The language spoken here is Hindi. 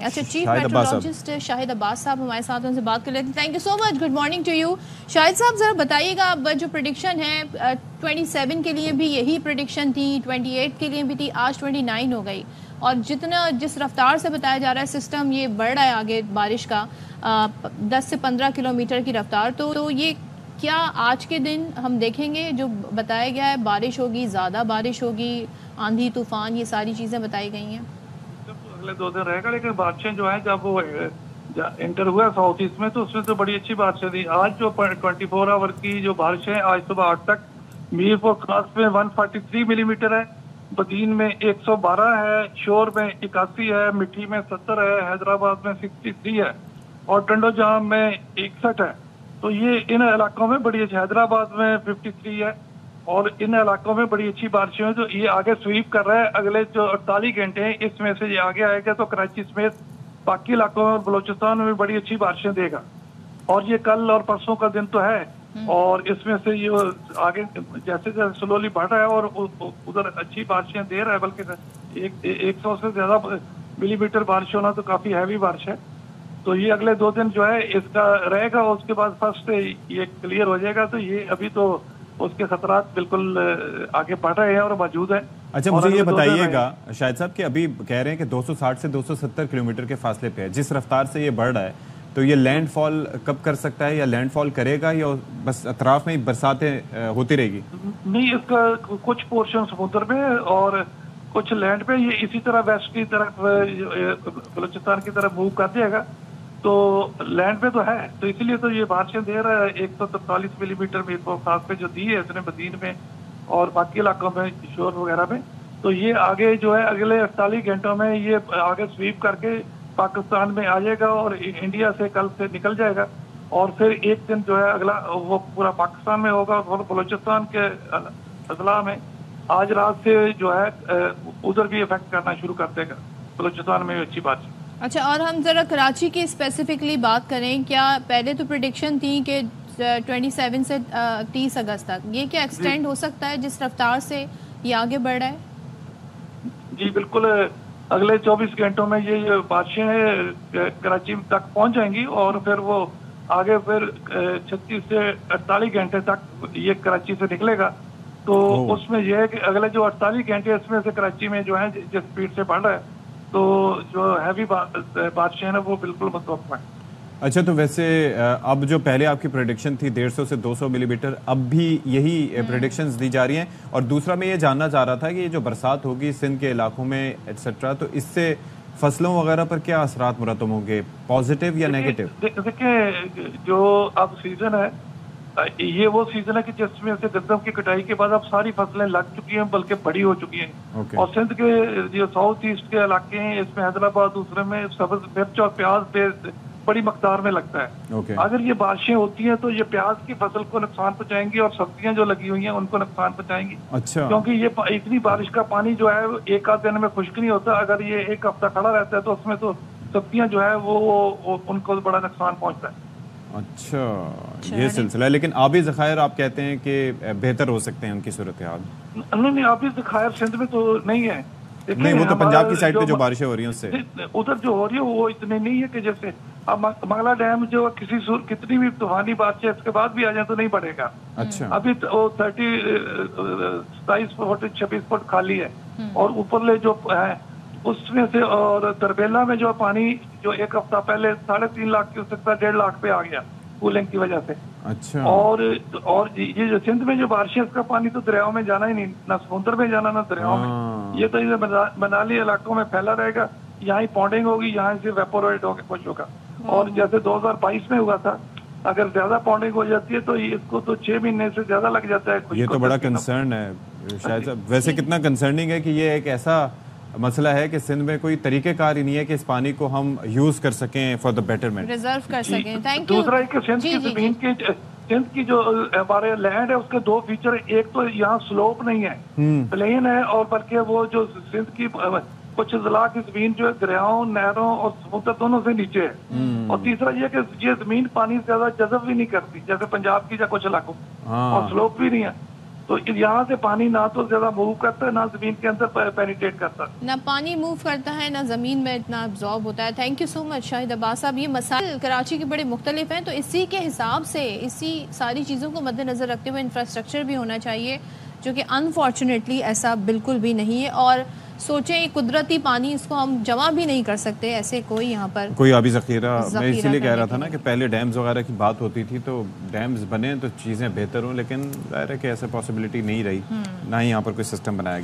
अच्छा, चीफ मेट्रोलॉजिस्ट शाहिद अब्बास साहब हमारे साथ, उनसे बात कर लेते हैं। Thank you so much, good morning to you. Shahid साहब, जरा बताइएगा, अब जो प्रेडिक्शन है 27 के लिए भी यही प्रेडिक्शन थी, 28 के लिए भी थी, आज 29 हो गई, और जिस रफ्तार से बताया जा रहा है सिस्टम ये बढ़ रहा है आगे बारिश का, 10 से 15 किलोमीटर की रफ्तार, तो ये क्या आज के दिन हम देखेंगे जो बताया गया है, बारिश होगी, ज़्यादा बारिश होगी, आंधी तूफान, ये सारी चीज़ें बताई गई हैं? अगले 2 दिन रहेगा, लेकिन बारिशें जो है जब वो इंटर हुआ साउथ ईस्ट में तो उसमें तो बड़ी अच्छी बारिशें थी। आज जो 24 आवर की जो बारिशें आज सुबह 8 तक मीरपुर खास में 143 मिलीमीटर है, बदीन में 112 है, शोर में 81 है, मिठी में 70 है, हैदराबाद में 63 है और टंडोजाम में 61 है। तो ये इन इलाकों में बड़ी अच्छी, हैदराबाद में 53 है और इन इलाकों में बड़ी अच्छी बारिशें हैं। जो ये आगे स्वीप कर रहा है अगले जो 48 घंटे हैं, इसमें से ये आगे आएगा तो कराची समेत बाकी इलाकों में और बलोचिस्तान में बड़ी अच्छी बारिशें देगा। और ये कल और परसों का दिन तो है, और इसमें से ये आगे जैसे जैसे स्लोली बढ़ रहा है और उधर अच्छी बारिशें दे रहा है, बल्कि 100 से ज्यादा मिलीमीटर बारिश होना तो काफी हैवी बारिश है। तो ये अगले 2 दिन जो है इसका रहेगा, उसके बाद फर्स्ट ये क्लियर हो जाएगा। तो ये अभी तो उसके खतरात बिल्कुल आगे बढ़ रहे हैं और मौजूद है। अच्छा, मुझे ये बताइएगा शाहिद साहब कि अभी कह रहे हैं कि 260 से 270 किलोमीटर के फासले पे है, जिस रफ्तार से ये बढ़ रहा है, तो ये लैंडफॉल कब कर सकता है, या लैंडफॉल करेगा, या बस अतराफ में ही बरसातें होती रहेगी? नहीं, इसका कुछ पोर्शन समुद्र में और कुछ लैंड पे, ये इसी तरह वेस्ट की तरफ बलूचिस्तान की तरफ मूव कर जाएगा। तो लैंड पे तो है, तो इसीलिए तो ये बारिशें दे रहा है। 143 मिलीमीटर मीरपुर खास पे जो दी है इसने बदीन में और बाकी इलाकों में शोर वगैरह में। तो ये आगे जो है अगले 48 घंटों में ये आगे स्वीप करके पाकिस्तान में आ जाएगा और इंडिया से कल से निकल जाएगा, और फिर एक दिन जो है अगला वो पूरा पाकिस्तान में होगा और बलूचिस्तान के अजला में आज रात से जो है उधर भी इफेक्ट करना शुरू कर देगा। बलूचिस्तान में अच्छी बात है। अच्छा, और हम जरा कराची की स्पेसिफिकली बात करें, क्या पहले तो प्रेडिक्शन थी कि 27 से 30 अगस्त तक, ये क्या एक्सटेंड हो सकता है जिस रफ्तार से ये आगे बढ़ रहा है? जी बिल्कुल, अगले 24 घंटों में ये बारिशें कराची तक पहुंच जाएंगी और फिर वो आगे फिर 36 से 48 घंटे तक ये कराची से निकलेगा। तो उसमें यह है कि अगले जो 48 घंटे इसमें से कराची में जो है जिस स्पीड से बढ़ रहा है, तो जो हैवी बारिशें हैं वो बिल्कुल मुतवक्का है। अच्छा, तो वैसे अब जो पहले आपकी प्रेडिक्शन थी 150 से 200 मिलीमीटर, अब भी यही प्रेडिक्शंस दी जा रही हैं? और दूसरा मैं ये जानना चाह रहा था कि ये जो बरसात होगी सिंध के इलाकों में एटसेट्रा, तो इससे फसलों वगैरह पर क्या असरात मुरतब होंगे, पॉजिटिव या नेगेटिव? देखिए, जो अब सीजन है ये वो सीजन है कि जिसमें से गंदम की कटाई के बाद अब सारी फसलें लग चुकी हैं, बल्कि बड़ी हो चुकी हैं। और सिंध के जो साउथ ईस्ट के इलाके हैं, इसमें हैदराबाद दूसरे में सब्ज मिर्च और प्याज बड़ी मकदार में लगता है। अगर ये बारिशें होती हैं तो ये प्याज की फसल को नुकसान पहुंचाएंगी और सब्जियां जो लगी हुई हैं उनको नुकसान पहुंचाएंगी। अच्छा। क्योंकि ये इतनी बारिश का पानी जो है एक आध दिन में खुश्क नहीं होता, अगर ये एक हफ्ता खड़ा रहता है तो उसमें तो सब्जियां जो है वो उनको बड़ा नुकसान पहुंचता है। अच्छा, ये सिलसिला है। लेकिन आबी ज़खायर आप कहते हैं कि बेहतर हो सकते हैं उनकी सूरत हाल? नहीं, आबी ज़खायर सिंध में तो नहीं है। नहीं, वो तो पंजाब की साइड पे जो बारिशें हो रही हैं उससे उधर जो हो रही है वो इतनी नहीं है कि जैसे अब मंगला डैम जो कितनी भी तूफानी बारिश इसके बाद भी आ जाए तो नहीं बढ़ेगा। अच्छा। अभी तो वो 27 फुट 26 फुट खाली है और ऊपरले जो है उसमें से, और तरबेला में जो पानी जो एक हफ्ता पहले 3.5 लाख की उससे 1.5 लाख पे आ गया कूलिंग की वजह से। अच्छा। और ये जो सिंध में जो बारिश है इसका पानी तो दरियाओं में जाना ही नहीं, ना समुद्र में जाना ना दरियाओं में, ये तो ये मनाली इलाकों में फैला रहेगा। यहाँ ही पॉन्डिंग होगी, यहाँ से वेपोरेट होकर कुछ होगा। और जैसे 2022 में हुआ था, अगर ज्यादा पॉन्डिंग हो जाती है तो इसको तो 6 महीने से ज्यादा लग जाता है। ये तो बड़ा कंसर्न है शायद साहब। वैसे कितना कंसर्निंग है कि ये एक ऐसा मसला है कि सिंध में कोई तरीकेकार ही नहीं है कि इस पानी को हम यूज कर सकें फॉर द बेटरमेंट, रिजर्व कर सकें। Thank you. दूसरा एक सिंध की जमीन की, सिंध की जो हमारे लैंड है उसके 2 फीचर, एक तो यहाँ स्लोप नहीं है, प्लेन है, और बल्कि वो जो सिंध की कुछ जिला की जमीन जो है दरियाओं, नहरों और समुद्र दोनों से नीचे है। और तीसरा ये कि ये जमीन पानी ज्यादा जज़ब भी नहीं करती जैसे पंजाब की या कुछ इलाकों, और स्लोप भी नहीं है। तो यहाँ से पानी ना तो ज्यादा मूव करता है, ना जमीन के अंदर पेनिट्रेट करता, ना पानी मूव करता है, ना ज़मीन में इतना अब्जॉर्ब होता है। Thank you so much Shahid Abbas साहब। ये मसाइल कराची के बड़े मुख्तलिफ हैं, तो इसी के हिसाब से इसी सारी चीज़ों को मद्देनज़र रखते हुए इंफ्रास्ट्रक्चर भी होना चाहिए, जो कि अनफॉर्चुनेटली ऐसा बिल्कुल भी नहीं है। और सोचें कुदरती पानी, इसको हम जमा भी नहीं कर सकते, ऐसे कोई यहाँ पर कोई आबी ज़ख़ीरा। मैं इसीलिए कह रहा था ना करने कि पहले डैम्स वगैरह की बात होती थी, तो डैम्स बने तो चीज़ें बेहतर हों, लेकिन ज़ाहिर है कि ऐसे पॉसिबिलिटी नहीं रही, ना ही यहाँ पर कोई सिस्टम बनाया गया।